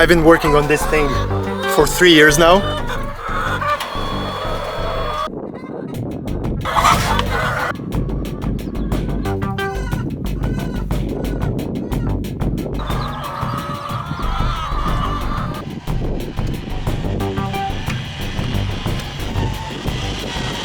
I've been working on this thing for 3 years now.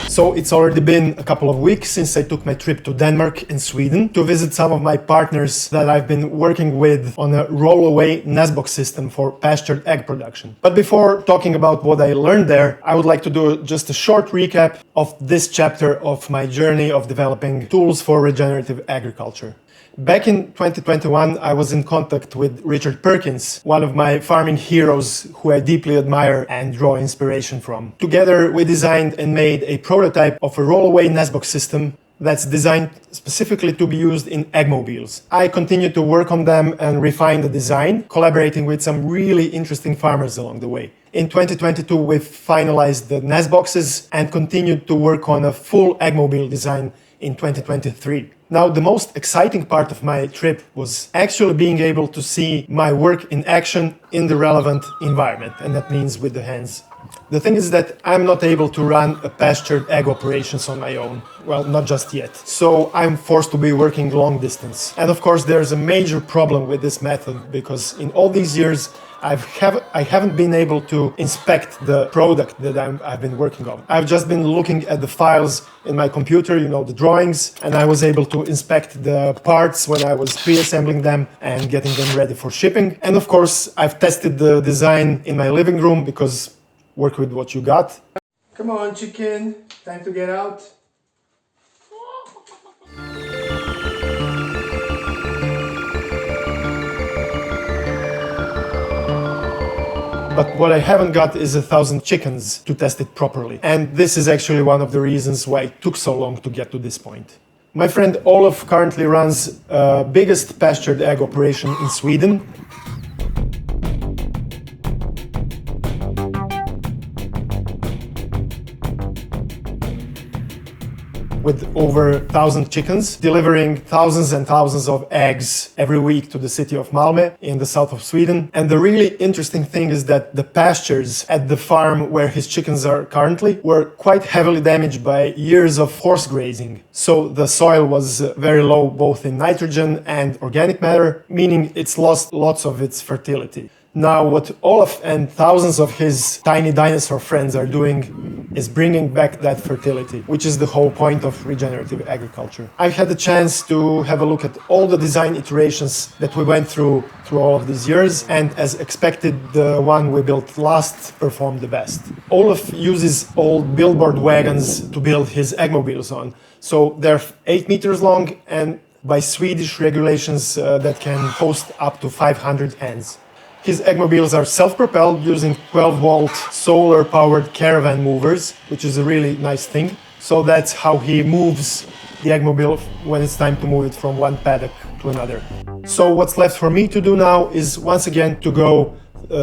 So it's already been a couple of weeks since I took my trip to Denmark and Sweden to visit some of my partners that I've been working with on a Rollaway Nest Box System for pastured egg production. But before talking about what I learned there, I would like to do just a short recap of this chapter of my journey of developing tools for regenerative agriculture. Back in 2021, I was in contact with Richard Perkins, one of my farming heroes who I deeply admire and draw inspiration from. Together, we designed and made a prototype of a Rollaway Nest Box System that's designed specifically to be used in Eggmobiles. I continued to work on them and refine the design, collaborating with some really interesting farmers along the way. In 2022, we finalized the nest boxes and continued to work on a full Eggmobile design in 2023. Now, the most exciting part of my trip was actually being able to see my work in action in the relevant environment, and that means with the hands. The thing is that I'm not able to run a pastured egg operations on my own. Well, not just yet. So I'm forced to be working long distance. And of course, there's a major problem with this method because in all these years, I haven't been able to inspect the product that I've been working on. I've just been looking at the files in my computer, the drawings, and I was able to inspect the parts when I was pre-assembling them and getting them ready for shipping. And of course, I've tested the design in my living room because work with what you got. Come on, chicken, time to get out. But what I haven't got is 1,000 chickens to test it properly. And this is actually one of the reasons why it took so long to get to this point. My friend Olaf currently runs biggest pastured egg operation in Sweden. With over 1,000 chickens, delivering thousands and thousands of eggs every week to the city of Malmö in the south of Sweden. And the really interesting thing is that the pastures at the farm where his chickens are currently were quite heavily damaged by years of horse grazing. So the soil was very low both in nitrogen and organic matter, meaning it's lost lots of its fertility. Now, what Olaf and thousands of his tiny dinosaur friends are doing is bringing back that fertility, which is the whole point of regenerative agriculture. I've had the chance to have a look at all the design iterations that we went through all of these years, and as expected, the one we built last performed the best. Olaf uses old billboard wagons to build his Eggmobiles on. So they're 8 meters long, and by Swedish regulations, that can host up to 500 hens. His Eggmobiles are self-propelled using 12-volt solar-powered caravan movers, which is a really nice thing. So that's how he moves the Eggmobile when it's time to move it from one paddock to another. So what's left for me to do now is once again to go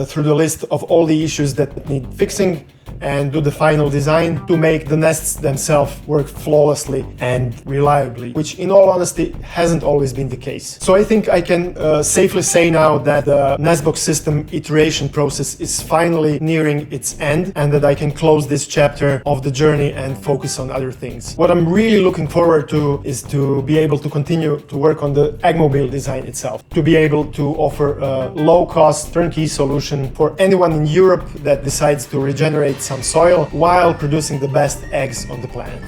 through the list of all the issues that need fixing and do the final design to make the nests themselves work flawlessly and reliably, which in all honesty hasn't always been the case. So I think I can safely say now that the Nestbox system iteration process is finally nearing its end and that I can close this chapter of the journey and focus on other things. What I'm really looking forward to is to be able to continue to work on the Eggmobile design itself, to be able to offer a low-cost turnkey solution for anyone in Europe that decides to regenerate some soil while producing the best eggs on the planet.